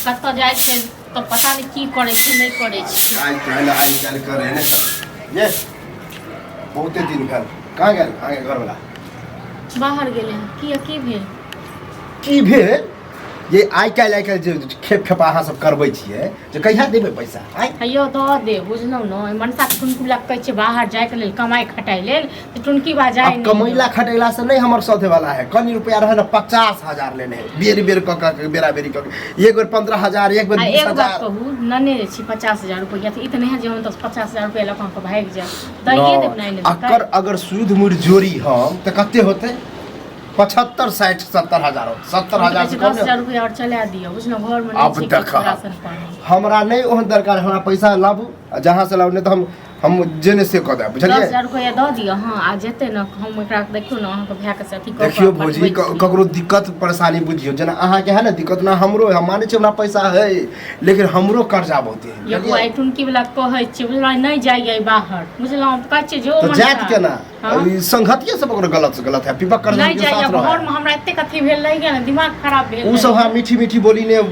कतऽ जाइ छै तो पता नहीं की करे छै नहीं करे छै आज काल करे ने ये बहुते दिन भेल कहाँ गेल आगे घर वाला बाहर गेले की भेल की भेल ये आई काल जे खेप खेपाहा सब करबै छियै जे कहिया देबै पैसा आइ हैयो दऽ दे बुझलौ न मनसा टुनकी लग कहै छै बाहर जाय के लेल कमाई खटाई लेल त टुनकी बा जाय नहीं कमैला खटैला से नहीं हमर साथे वाला है कनी रुपया रहे ना 50,000 लेने है बेर बेरा बेरी क एक बेर 15,000 एक बेर 20,000 एक बात कहू नने छी 50,000 रुपया त इतने है जे हम 50,000 रुपया लक हम भाग जा दैए देब नहीं अगर सूद मुड़ जोड़ी हम त कते होते 75 60 70,000 70,000 से 10,000 रुपया और चला दियो बुझलो घर में अब देख हमरा नहीं ओहन दरकार हमरा पैसा लाबू जहां से लाबू नहीं तो हम जेने से कह दे बुझलिए 10,000 रुपया द दियो हां आ जेते न हम एकरा देखियो न अहाँ के भै के अथी कर देखियो भौजी ककरो दिक्कत परेशानी बुझियो जना अहाँ के है ना दिक्कत ना हमरो हम माने छी हमरा पैसा है लेकिन हमरो कर्जा बहुते है एगो आई टुनकी वाला कहै छी बुझलो नहीं जाइए बाहर बुझलो हम कहै छी जो तो जात के ना संगतिये सब ओकरो गलत है पिपक कर नहीं जाइए घर में हमरा एते कथी भेल रह गेल दिमाग खराब भेल उ सब हां मीठी बोली ने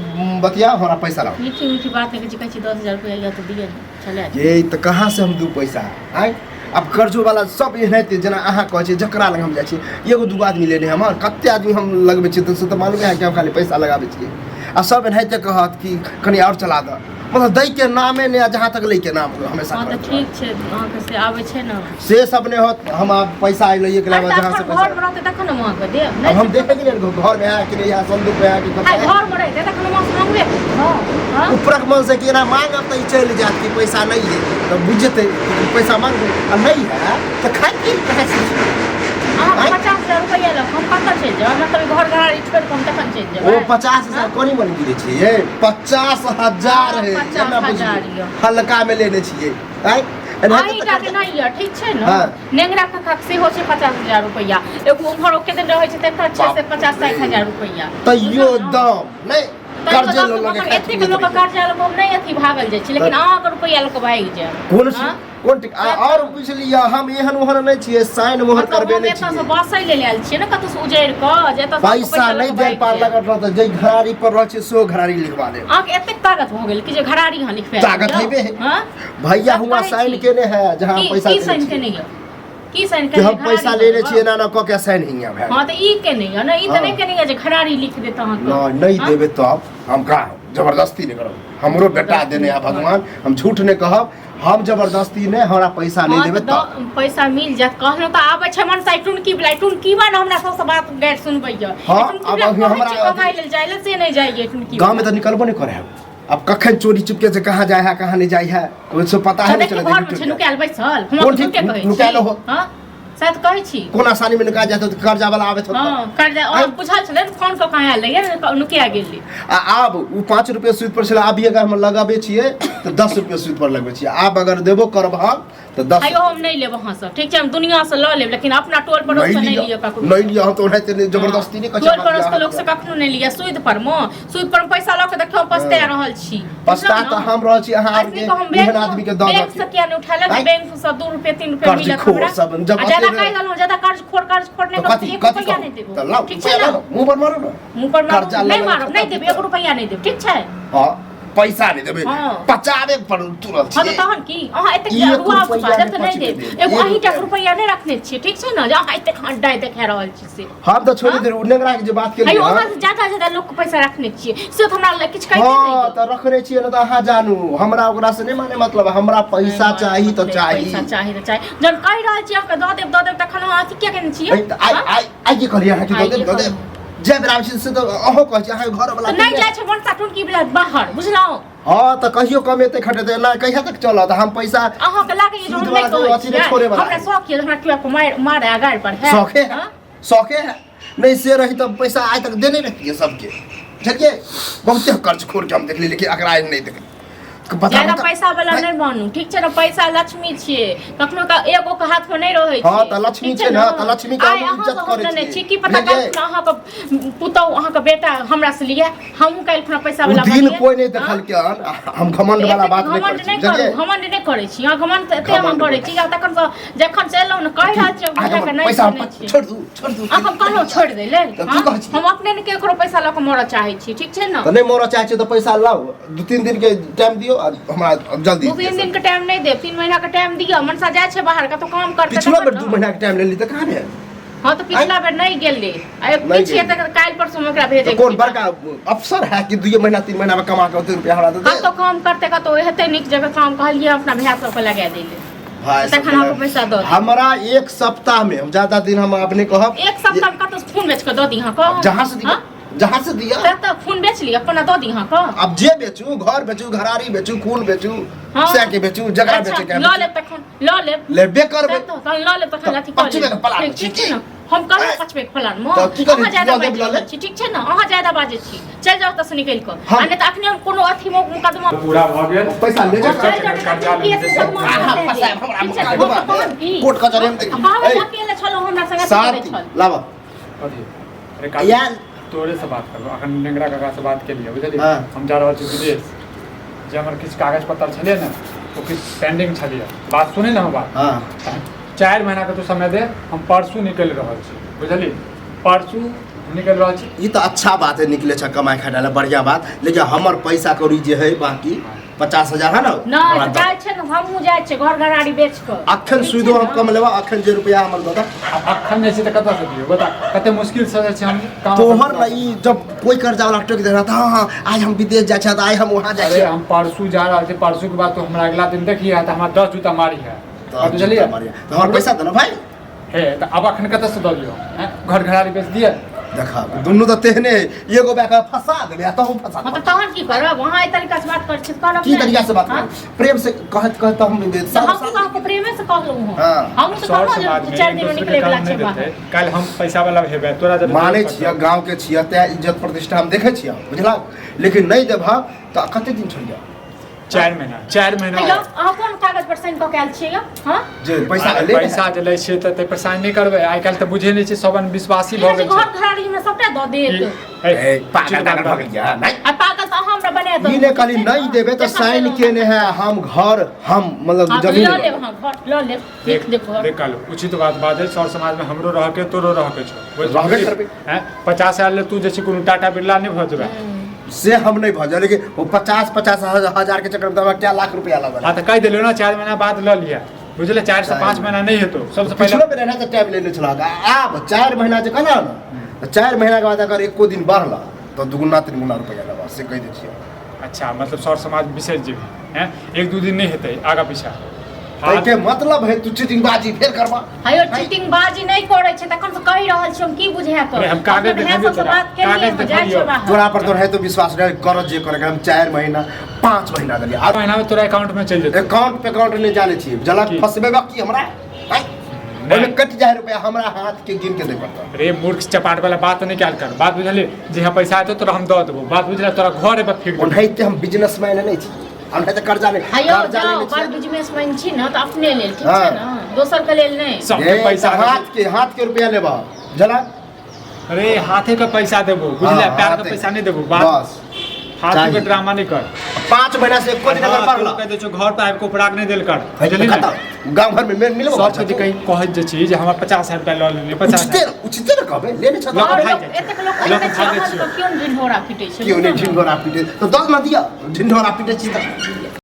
बतिया हमरा पैसा लाओ मीठी बात नहीं कहै छी 10,000 रुपया या तो दिए चले ये तो कहां से हम दू पैसा आइ अब कर्जो वाला सब एहनते जना अहाँ कहै छै जकरा लग हम जाइ छी एगो दूगो आदमी लेने हमर कते आदमी हम लगबै छी त से त मालूम है कि हम खाली पैसा लगाबै छी आ सब एहनते कहत कि कनी और चला द मतलब दै के नामे ने जहां तक लै के नाम हमेशा हां त ठीक छै अहाँ के से आबै छै न से सब ने होत हम पैसा लइए के लावा जहां से पैसा घर में रहते तखन न के देब अब हम देखे के लिए घर में है कि नहीं है संदूक में है कि कतै घर में रहते तखन मास मांगबे हां ऊपरक मन से कि ना मांगब त चल जात कि पैसा नहीं है तो बुझते पैसा मांगबे आ नहीं है तो खाई की कहे छी 50,000 रुपया ल हम कतऽ चल जाब मतलब घर घर छोड़ के हम तखन चल जाब ओ 50,000 कोनी मन गिरे छिए 50,000 है जेना बुझिए हल्का में लेने छिए आई आईटा के नहीं है ठीक छै न नेंगरा का से हो छै 50,000 रुपया एगो उम्हर ओके दिन रहै छै त 6 से 50-60,000 रुपया तैयो दाम नहीं कर्जे लो लगे एते के लोग कर्जा लो नहीं अथी भागल जाय छै लेकिन अहाँ के रुपया ल के भाग जाय कोन और पूछ लिया हम एहन ओहन नहीं छिए साइन मोहर करबे नहीं छिए एतऽ से बसै ले लेल छिए न कतौ से उजैर क जेतऽ पैसा नहीं दे पार लगत रह त जे घरारी पर रह छै सो घरारी लिखवा दे अहाँ के एते ताकत हो गेल कि जे घरारी हां लिखबे ताकत हेबे हां भैया हुआ साइन केने है जहां पैसा की साइन केने है की साइन के हम पैसा लेने छिए ना क के साइन हिया भाई हां त ई केने है ना ई त नहीं केने है जे घरारी लिख देत अहाँ के नहीं देबे तब हम का जबरदस्ती नहीं करब हमरो बेटा देने है भगवान हम झूठ नहीं कहब हम जबरदस्ती ने हमरा पैसा नहीं देबे त पैसा मिल जात कहलो त आबै छै मन साइ टुनकी बला टुनकी बा हमरा सब बात गैर सुनबै य अब हमरा कमाई लेल जाइले से नहीं जाइए टुनकी गांव में त निकलबो नहीं करे अब कखन चोरी चुपके से कहां जाय है कहां नहीं जाय है कोई से पता है नहीं चले घर में नुकाल बैसल हम के कहै छी नुकाल हो हां शायद कहै छी कोन आसानी में नुका जात कर्जा वाला आवे त हां कर्जा और पूछल छले फोन क कहां आयल है नुकिया गेली आब उ 5 रुपया सूद पर छला अभी अगर हम लगाबे छिए तो 10 रुपया सूद पर लगबे छिए आप अगर देबो करब हम तो 10 आयो हम नहीं लेब हां सर ठीक छै हम दुनिया से ल लेब लेकिन अपना टोल पर से नहीं लियो ककरो नहीं लियो हम तो ओनाते जबरदस्ती नहीं कछ टोल पर से लोग से कखनो नहीं लिया सूद पर पैसा ल के देखियो पस्ते रहल छी पस्ता त हम रह छी अहाँ एहन आदमी के द बैंक से किया नहीं उठा ले बैंक से 2 रुपया 3 रुपया मिलत हमरा ज्यादा काई गलो ज्यादा कर्ज खोड़ने का 1 रुपया नहीं देबो ठीक छै ना मुंह पर मारो ना मुंह पर मारो नहीं मारो नहीं देबो 1 रुपया नहीं देबो ठीक छै हां पैसा नहीं देबे पचावे पर तुरंत हां त तहन की अहाँ एते रुआ पैसा त नहीं देब एगो अही तक रुपया नहीं रखने छी ठीक छै ना जे अहाँ एते खंडा देखा रहल छी से हम त छोड़ी देर उनेगरा के जे बात के अयो अहाँ ज्यादा लोग के पैसा रखने छी से त हमरा किछ कहि नहीं हां त रखने छी न त अहाँ जानू हमरा ओकरा से नहीं माने मतलब हमरा पैसा चाहिए तो चाहिए पैसा चाहिए तो चाहिए जन कहि रहल छी आपके द देब तखन अहाँ अथी क्या कहने छी आई के कहलिए अहाँ के द देब जे बराबर से तो अहो कहै छी अहाँ घर वाला नहीं जाय छै मनसा टुनकी वाला बाहर बुझलौ हां त कहियो कमेते खटेते ना कहिया तक चलत हम पैसा अहाँ के लागे जे हम नहीं कहै हमरा शौक है हमरा किया मारे आगार पर है शौक है नहीं से रही तो पैसा आज तक देने रहती है सबके चलिए बहुत खर्च खोर के हम देख ली लेकिन अगर आज नहीं देख ज्यादा पैसा वाला नहीं बनू ठीक छै ना पैसा लक्ष्मी छियै कखनो का एगो के हाथ में नहीं रहै छै हां त लक्ष्मी छै ना त लक्ष्मी के हम इज्जत करै छी की पता अहाँ के पुतौ अहाँ के बेटा हमरा से लिए हम काल खना पैसा वाला दिन कोई नहीं देखल के हम घमंड वाला बात नहीं करै छी घमंड नहीं करै छी हां घमंड एते हम करै छी तखन से जखन से एलौ न कहि रहल छी बुझा के नहीं पैसा छोड़ दू हम कहलो छोड़ दे ले हम अपने ने केकरो पैसा ल के मोर चाहै छी ठीक छै ना त नहीं मोर चाहै छी त पैसा लाओ 2-3 दिन के टाइम दियो हमरा जल्दी 2-3 दिन के टाइम नहीं दे 3 महीना के टाइम दियो मनसा जाय छै बाहर का तो काम करते पिछला बेर 2 महीना के टाइम ले ली त कहां है हां तो पिछला बेर नहीं गेले आ पीछे तक काल परसों में ओकरा भेजे कौन बड़का अफसर है कि 2 महीना 3 महीना में कमा के उतने रुपया हमरा दे हम तो काम करते का तो हेते निक जगह काम कहलिए अपना भैया सब को लगा देले भाई तखन आपको पैसा दो हमरा एक सप्ताह में हम ज्यादा दिन हम अपने कहब एक सप्ताह का तो फोन बेच के दो दी हां को जहां से दिया तो फोन बेच लिया अपना दो दी हां को अब जे बेचू घर बेचू घरारी बेचू खून बेचू से के बेचू जगह बेचे के ल ले तखन ल ले लेबे करबे तो ल ले तखन लाठी कर ले ठीक छै ना हम कल पछबे फलान म अहाँ ज्यादा बाजै छी ठीक छै ना अहाँ ज्यादा बाजै छी चल जाओ त से निकल के आ नै त अखने हम कोनो अथी मुकदमा पूरा भ गेल पैसा ले जा कोर्ट कचहरी में देखी अकेले छलो हमरा संगे छल लावा अरे यार तोरे से बात करबो अखन नेंगरा काका से बात के लिए बुझलिए हम जा रहल छी विदेश जे हमर किछ कागज पत्तर छले ना ओ किछ पेंडिंग छलिए बात सुने ना हम बात हां 4 महीना के तो समय दे हम परसू निकल रहल छी बुझलिए परसू निकल रहल छी ई त अच्छा बात है निकले छ कमाई खाइला बढ़िया बात लेकिन हमर पैसा कौड़ी जे है बाकी 50,000 है ना जाय छै न हमहु जाय छै घर घराड़ी बेच के अखन सुइदो हम कम लेबा अखन जे रुपया हमर ददा अखन नै छै त कत से दियो बता कते मुश्किल से छै हम काम तोहर नहीं जब कोई कर्जा वाला टोक दे रहा था हां आज हम विदेश जाय छ त आज हम वहां जाय छ हम परसू जा रहल छी परसू के बाद तो हमरा अगला दिन देखिए त हमरा 10 जूता मारी है बुझलिए तो हमर पैसा दे ना भाई हे त अब अखन कत से द दियो घर घराड़ी बेच दिए देखा दुनु त तेहने एगो बैका फंसा देबे त हम फंसा मतलब तहन की करब वहां ए तरीका से बात कर छी करब की तरीका से बात कर प्रेम से कहत हम हमको प्रेम से कहलौ हम तो कहलौ 4 दिन में निकले वाला छै बाहर काल हम पैसा वाला हेबे तोरा जब माने छिया गांव के छिया त इज्जत प्रतिष्ठा हम देखे छिया बुझला लेकिन नहीं देबा त कते दिन छोड़ जा 4 महीना हेलो अहाँ कोन कागज पर साइन क के आयल छियै हां जे पैसा ले पैसा जे लै छै त पे साइन नहीं करबे आइ काल त बुझे नहीं छै सबन विश्वासी भ गेल छै घर घराड़ी में सबटा द देत ए पागल भ गया नहीं आ पागल त हमरा बना दो ई ने खाली नहीं देबे त साइन केने है हम घर हम मतलब जमीन ल ले हां घर ल ले देखो देख लो उचित बात बाजे सर समाज में हमरो रह के तोरो रह के छो रहबे करबे हैं 50,000 ले तू जे छै कोनो टाटा बिरला नहीं भ जेबे से हम नहीं भजा लेकिन वो 50 हजार के चक्कर में क्या लाख रुपया लगा हां त कह देलियो ना 4 महीना बाद ल लिया बुझले 4 से 5 महीना नहीं हेतो सबसे पहले पिछलो में रहना त टाइम लेने चला अब 4 महीना जे कहना ना 4 महीना के बाद अगर एको दिन बढ़ला तो दुगुना तिगुना रुपया लगा से कह दे छियो अच्छा मतलब सर समाज विशेष जीवी हैं 1-2 दिन नहीं हेतै आगा पीछा के मतलब है तू चीटिंग बाजी फेर करबा हायो चीटिंग बाजी नहीं करे छै तखन से कहि रहल छी हम की बुझै कर हम कागज दिखाबे कागज दिखाबे तोरा पर तो है तो विश्वास नहीं कर जे करे हम 4 महीना 5 महीना दली 8 महीना में तोरा अकाउंट में चल जेतै अकाउंट पे अकाउंट नहीं जाने छी जला फसबे बाकी हमरा ओने कट जाए रुपया हमरा हाथ के गिन के दे पड़ता रे मूर्ख चपाट वाला बात नहीं क्या कर बात बुझले जे हम पैसा आतो तोरा हम द देबो बात बुझले तोरा घर पे फिर ओनहिते हम बिजनेसमैन नहीं छी हम त कर्जा नहीं हायो जाओ बड़ बिजनेसमैन छी न त अपने लेल ठीक छै न दोसर के लेल नहीं सबके पैसा हाथ के रुपया लेबा जला अरे हाथे का पैसा देबो बुझले पैर का पैसा नहीं देबो बस हाथ के ड्रामा नहीं कर 5 महीना से एको दिन अगर पढ़ला कह दे छो घर पे आब को पराग नहीं देल कर बुझली ना गांव घर में मिलबो सब जे कहीं कहत जे छी जे हमरा 50,000 रुपया ल लेने 50,000 उचित न कहबे लेने छ एतेक लोग क्यों ढिंढोरा पीटे छै क्यों नहीं ढिंढोरा पीटे तो 10 न दिया ढिंढोरा पीटे छी त